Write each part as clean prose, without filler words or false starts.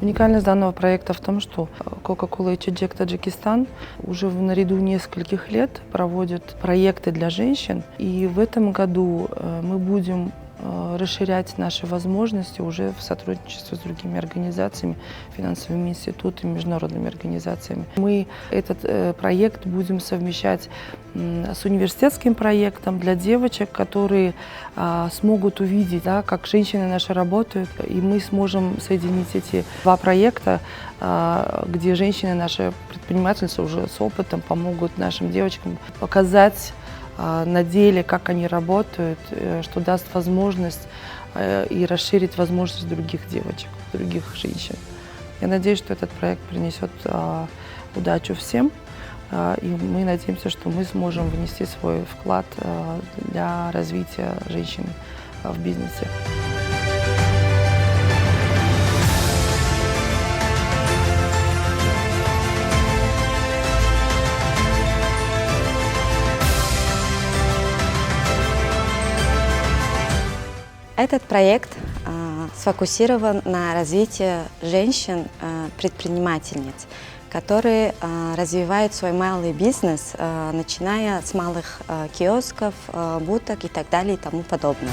Уникальность данного проекта в том, что Coca-Cola Ичиджек Таджикистан уже наряду нескольких лет проводит проекты для женщин. И в этом году мы будем расширять наши возможности уже в сотрудничестве с другими организациями, финансовыми институтами, международными организациями. Мы этот проект будем совмещать с университетским проектом для девочек, которые смогут увидеть, да, как женщины наши работают, и мы сможем соединить эти два проекта, где женщины наши предпринимательницы уже с опытом помогут нашим девочкам показать на деле, как они работают, что даст возможность и расширить возможности других девочек, других женщин. Я надеюсь, что этот проект принесет удачу всем, и мы надеемся, что мы сможем внести свой вклад для развития женщин в бизнесе. Этот проект сфокусирован на развитии женщин-предпринимательниц, которые развивают свой малый бизнес, начиная с малых киосков, будок и так далее и тому подобное.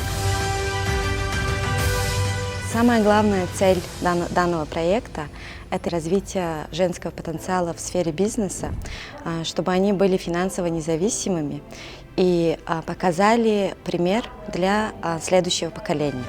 Самая главная цель данного проекта – это развитие женского потенциала в сфере бизнеса, чтобы они были финансово независимыми и показали пример для следующего поколения.